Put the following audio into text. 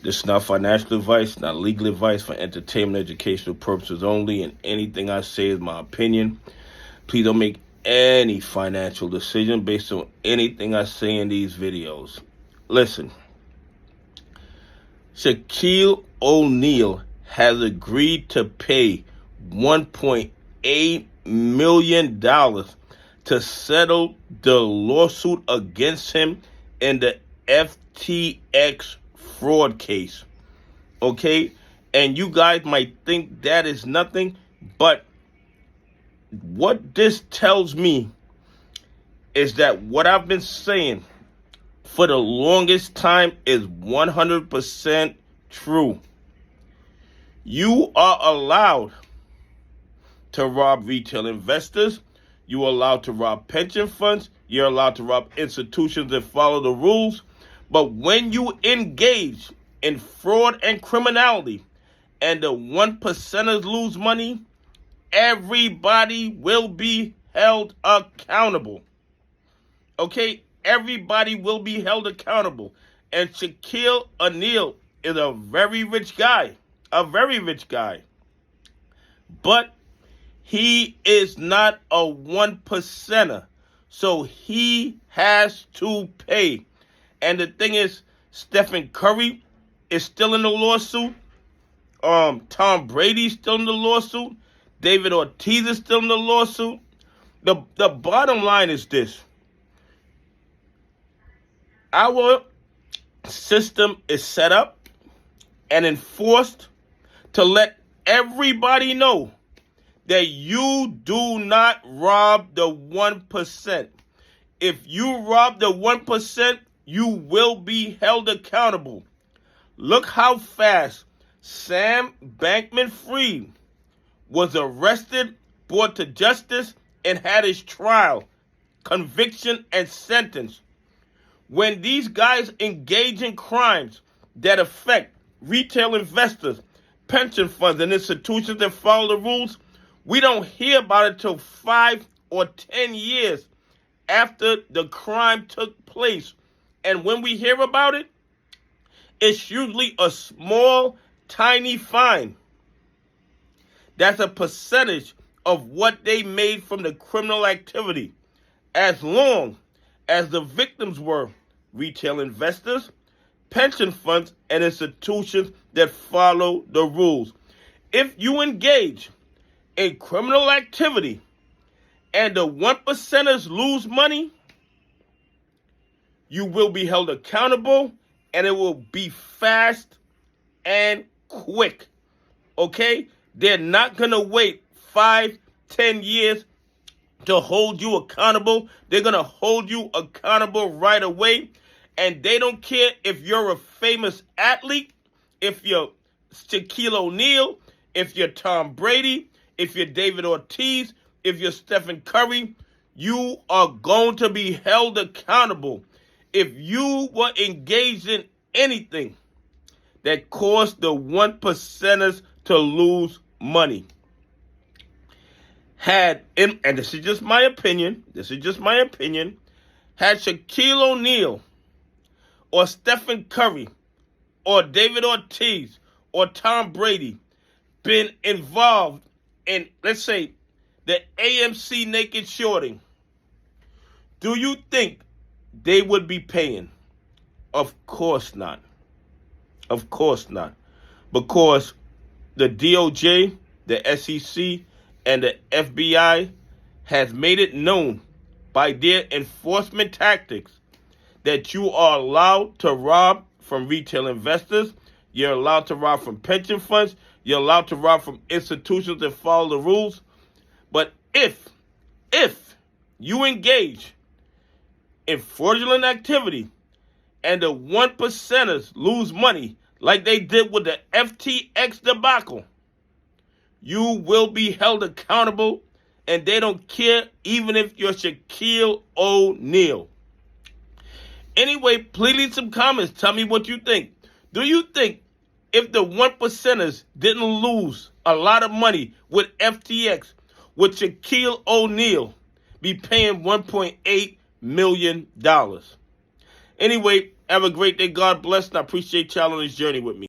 This is not financial advice, not legal advice, for entertainment, educational purposes only, and anything I say is my opinion. Please don't make any financial decision based on anything I say in these videos. Listen, Shaquille O'Neal has agreed to pay $1.8 million to settle the lawsuit against him in the FTX fraud case. Okay? And you guys might think that is nothing, but what this tells me is that what I've been saying for the longest time is 100% true. You are allowed to rob retail investors. You are allowed to rob pension funds. You're allowed to rob institutions that follow the rules. But when you engage in fraud and criminality and the 1%ers lose money, everybody will be held accountable. Okay? Everybody will be held accountable. And Shaquille O'Neal is a very rich guy. A very rich guy. But he is not a 1%er. So he has to pay. And the thing is, Stephen Curry is still in the lawsuit. Tom Brady's still in the lawsuit. David Ortiz is still in the lawsuit. The bottom line is this. Our system is set up and enforced to let everybody know that you do not rob the 1%. If you rob the 1%, you will be held accountable. Look how fast Sam Bankman-Fried was arrested, brought to justice, and had his trial, conviction, and sentence. When these guys engage in crimes that affect retail investors, pension funds, and institutions that follow the rules, we don't hear about it till 5 or 10 years after the crime took place. And when we hear about it, it's usually a small, tiny fine. That's a percentage of what they made from the criminal activity, as long as the victims were retail investors, pension funds, and institutions that follow the rules. If you engage in criminal activity and the 1%ers lose money, you will be held accountable, and it will be fast and quick. Okay? They're not going to wait 5, 10 years to hold you accountable. They're going to hold you accountable right away. And they don't care if you're a famous athlete, if you're Shaquille O'Neal, if you're Tom Brady, if you're David Ortiz, if you're Stephen Curry. You are going to be held accountable. If you were engaged in anything that caused the 1%ers to lose money, and this is just my opinion, had Shaquille O'Neal or Stephen Curry or David Ortiz or Tom Brady been involved in, let's say, the AMC naked shorting, do you think they would be paying? Of course not. Of course not. Because the DOJ, the SEC, and the FBI has made it known by their enforcement tactics that you are allowed to rob from retail investors, you're allowed to rob from pension funds, you're allowed to rob from institutions that follow the rules. But if you engage in fraudulent activity and the 1%ers lose money like they did with the FTX debacle, you will be held accountable, and they don't care even if you're Shaquille O'Neal. Anyway, please leave some comments. Tell me what you think. Do you think if the 1%ers didn't lose a lot of money with FTX, would Shaquille O'Neal be paying $1.8 million? Anyway, Have a great day. God bless, and I appreciate y'all on this journey with me.